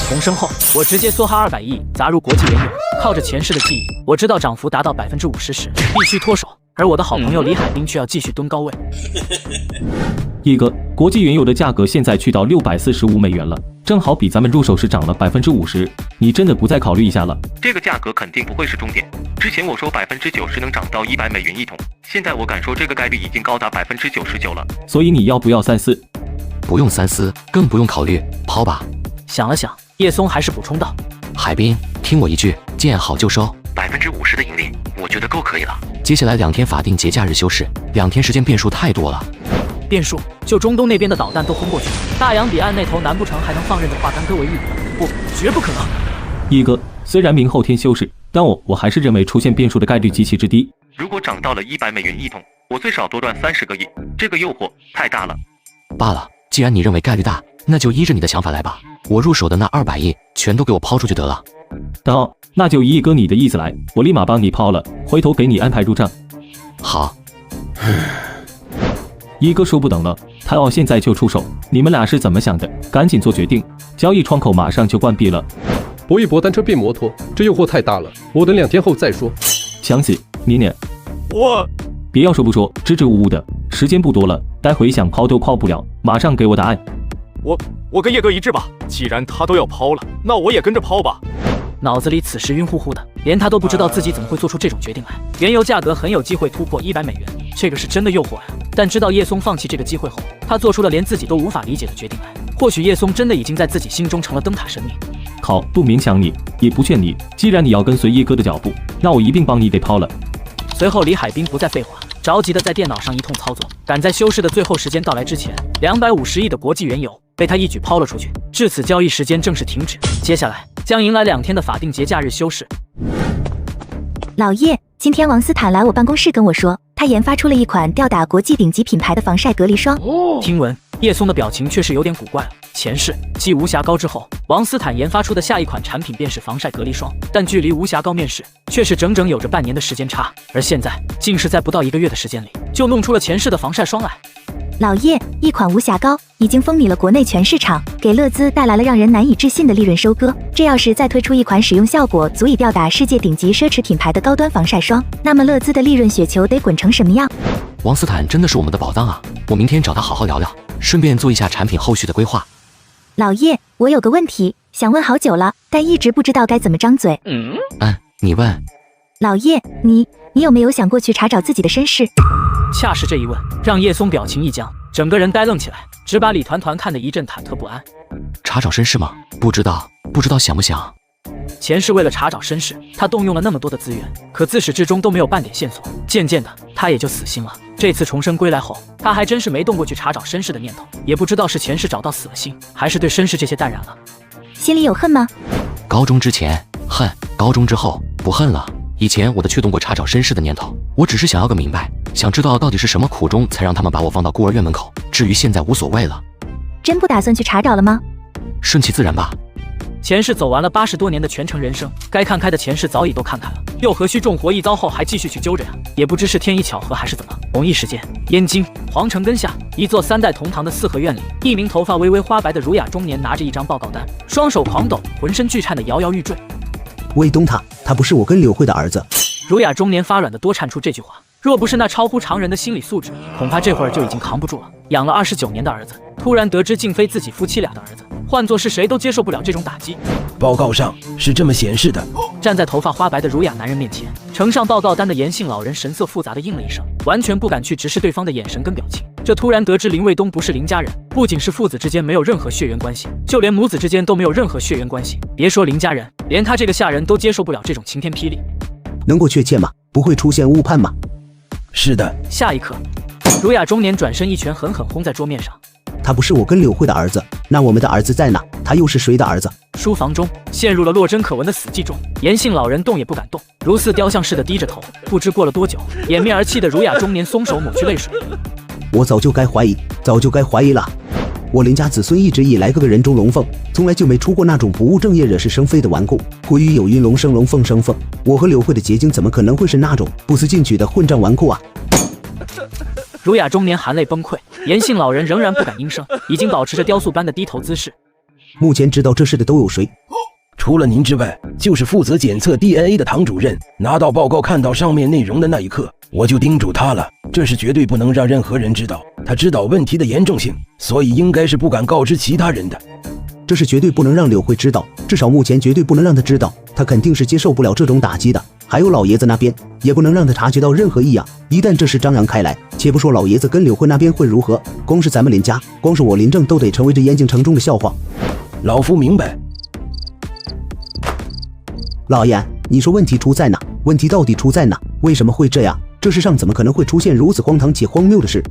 重生后，我直接梭哈200亿砸入国际原油，靠着前世的记忆，我知道涨幅达到50%时必须脱手，而我的好朋友李海滨却要继续蹲高位。一哥，国际原油的价格现在去到645美元了，正好比咱们入手时涨了50%，你真的不再考虑一下了？这个价格肯定不会是终点。之前我说90%能涨到100美元一桶，现在我敢说这个概率已经高达99%了。所以你要不要三思？不用三思，更不用考虑，抛吧。想了想，叶松还是补充道：“海滨，听我一句，见好就收，50%的盈利，我觉得够可以了。接下来2天法定节假日休市，2天时间变数太多了。变数？就中东那边的导弹都轰过去了，大洋彼岸那头难不成还能放任的化干戈为玉帛？不，绝不可能。”一哥，虽然明后天休市，但我还是认为出现变数的概率极其之低。如果涨到了100美元一桶，我最少多赚30个亿，这个诱惑太大了。罢了，既然你认为概率大，那就依着你的想法来吧。我入手的那200亿全都给我抛出去得了。好，那就一哥你的意思来，我立马帮你抛了，回头给你安排入账。好。一哥说不等了，他要现在就出手，你们俩是怎么想的？赶紧做决定，交易窗口马上就关闭了。搏一搏单车变摩托，这诱惑太大了，我等2天后再说。祥子，你呢？我别要说不说，支支吾吾的，时间不多了，待会想抛都抛不了，马上给我答案。我跟叶哥一致吧，既然他都要抛了，那我也跟着抛吧。脑子里此时晕乎乎的，连他都不知道自己怎么会做出这种决定来。原油价格很有机会突破100美元，这个是真的诱惑呀。但知道叶松放弃这个机会后，他做出了连自己都无法理解的决定来。或许叶松真的已经在自己心中成了灯塔神明。好，不勉强你，也不劝你，既然你要跟随叶哥的脚步，那我一并帮你给抛了。随后李海滨不再废话，着急的在电脑上一通操作，赶在休市的最后时间到来之前，250亿的国际原油被他一举抛了出去，至此交易时间正式停止。接下来将迎来2天的法定节假日休市。老叶，今天王斯坦来我办公室跟我说，他研发出了一款吊打国际顶级品牌的防晒隔离霜。听闻叶松的表情却是有点古怪了。前世继无暇膏之后，王斯坦研发出的下一款产品便是防晒隔离霜，但距离无暇膏面世却是整整有着半年的时间差，而现在竟是在不到1个月的时间里就弄出了前世的防晒霜来。老叶，一款无瑕膏已经风靡了国内全市场，给乐兹带来了让人难以置信的利润收割。这要是再推出一款使用效果足以吊打世界顶级奢侈品牌的高端防晒霜，那么乐兹的利润雪球得滚成什么样？王斯坦真的是我们的宝藏啊！我明天找他好好聊聊，顺便做一下产品后续的规划。老叶，我有个问题想问好久了，但一直不知道该怎么张嘴。你问。老叶，你有没有想过去查找自己的身世？恰是这一问，让叶松表情一僵，整个人呆愣起来，只把李团团看得一阵忐忑不安。查找身世吗？不知道想不想？前世为了查找身世，他动用了那么多的资源，可自始至终都没有半点线索。渐渐的，他也就死心了。这次重生归来后，他还真是没动过去查找身世的念头，也不知道是前世找到死了心，还是对身世这些淡然了。心里有恨吗？高中之前恨，高中之后不恨了。以前我的确动过查找身世的念头，我只是想要个明白，想知道到底是什么苦衷才让他们把我放到孤儿院门口。至于现在无所谓了。真不打算去查找了吗？顺其自然吧。前世走完了80多年的全程人生，该看开的前世早已都看开了，又何须重活一遭后还继续去揪着呀？也不知是天意巧合还是怎么。同一时间，燕京皇城根下，一座3代同堂的4合院里，一名头发微微花白的儒雅中年拿着一张报告单，双手狂抖，浑身剧颤的摇摇欲坠。魏东他不是我跟柳慧的儿子。儒雅中年发软的多颤出这句话，若不是那超乎常人的心理素质，恐怕这会儿就已经扛不住了。养了29年的儿子，突然得知竟非自己夫妻俩的儿子，换作是谁都接受不了这种打击。报告上是这么显示的。站在头发花白的儒雅男人面前，呈上报告单的严姓老人神色复杂的应了一声，完全不敢去直视对方的眼神跟表情。这突然得知林卫东不是林家人，不仅是父子之间没有任何血缘关系，就连母子之间都没有任何血缘关系。别说林家人，连他这个下人都接受不了这种晴天霹雳。能够确切吗？不会出现误判吗？是的。下一刻，儒雅中年转身一拳狠狠轰在桌面上。他不是我跟柳慧的儿子，那我们的儿子在哪？他又是谁的儿子？书房中陷入了落针可闻的死寂中，严姓老人动也不敢动，如似雕像似的低着头。不知过了多久，掩面而泣的儒雅中年松手抹去泪水。我早就该怀疑了。我林家子孙一直以来个人中龙凤，从来就没出过那种不务正业、惹是生非的顽固。古语有云：龙生龙，凤生凤。我和柳慧的结晶怎么可能会是那种不思进取的混账纨绔啊？儒雅中年含泪崩溃，严姓老人仍然不敢应声，已经保持着雕塑般的低头姿势。目前知道这事的都有谁？除了您之外，就是负责检测 DNA 的唐主任。拿到报告看到上面内容的那一刻，我就叮嘱他了，这是绝对不能让任何人知道。他知道问题的严重性，所以应该是不敢告知其他人的。这是绝对不能让柳慧知道，至少目前绝对不能让他知道，他肯定是接受不了这种打击的。还有老爷子那边，也不能让他察觉到任何异样。一旦这事张扬开来，且不说老爷子跟柳慧那边会如何，光是咱们林家，光是我林正都得成为这燕京城中的笑话。老夫明白。老爷，你说问题出在哪？问题到底出在哪？为什么会这样？这世上怎么可能会出现如此荒唐且荒谬的事？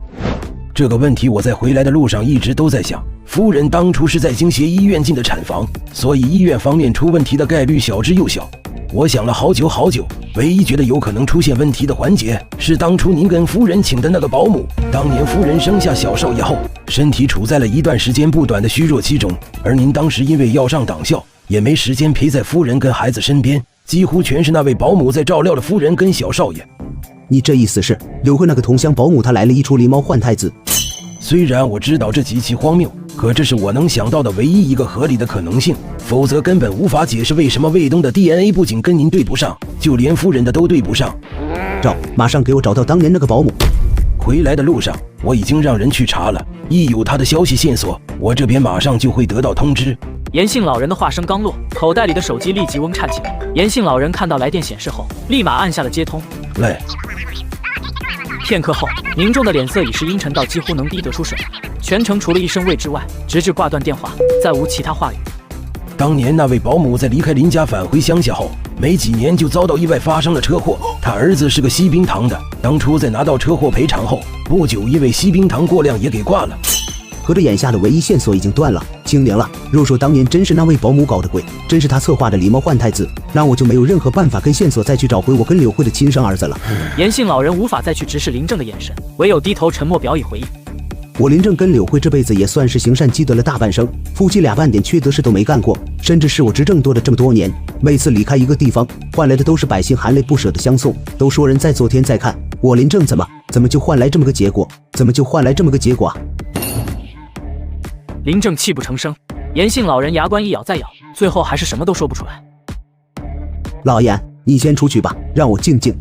这个问题我在回来的路上一直都在想。夫人当初是在京协医院进的产房，所以医院方面出问题的概率小之又小。我想了好久好久，唯一觉得有可能出现问题的环节是当初您跟夫人请的那个保姆。当年夫人生下小少爷后，身体处在了一段时间不短的虚弱期中，而您当时因为要上党校，也没时间陪在夫人跟孩子身边，几乎全是那位保姆在照料了夫人跟小少爷。你这意思是柳慧那个同乡保姆她来了一出狸猫换太子？虽然我知道这极其荒谬，可这是我能想到的唯一一个合理的可能性，否则根本无法解释为什么卫东的 DNA 不仅跟您对不上，就连夫人的都对不上。马上给我找到当年那个保姆。回来的路上我已经让人去查了，一有他的消息线索，我这边马上就会得到通知。严姓老人的话声刚落，口袋里的手机立即嗡颤起来。严姓老人看到来电显示后，立马按下了接通。来。片刻后，民众的脸色已是阴沉到几乎能逼得出水来，全程除了一声喂之外，直至挂断电话，再无其他话语。当年那位保姆在离开林家返回乡下后，没几年就遭到意外发生了车祸。他儿子是个西冰堂的，当初在拿到车祸赔偿后，不久因为西冰堂过量也给挂了。合着眼下的唯一线索已经断了，清零了。若说当年真是那位保姆搞的鬼，真是他策划的狸猫换太子，那我就没有任何办法跟线索再去找回我跟柳慧的亲生儿子了。严姓老人无法再去直视林正的眼神，唯有低头沉默表以回应。我林正跟柳慧这辈子也算是行善积德了大半生，夫妻俩半点缺德事都没干过，甚至是我执政多的这么多年，每次离开一个地方，换来的都是百姓含泪不舍的相送。都说人在做天在看，我林正怎么就换来这么个结果？怎么就换来这么个结果啊？林正泣不成声，严姓老人牙关一咬再咬，最后还是什么都说不出来。老严，你先出去吧，让我静静。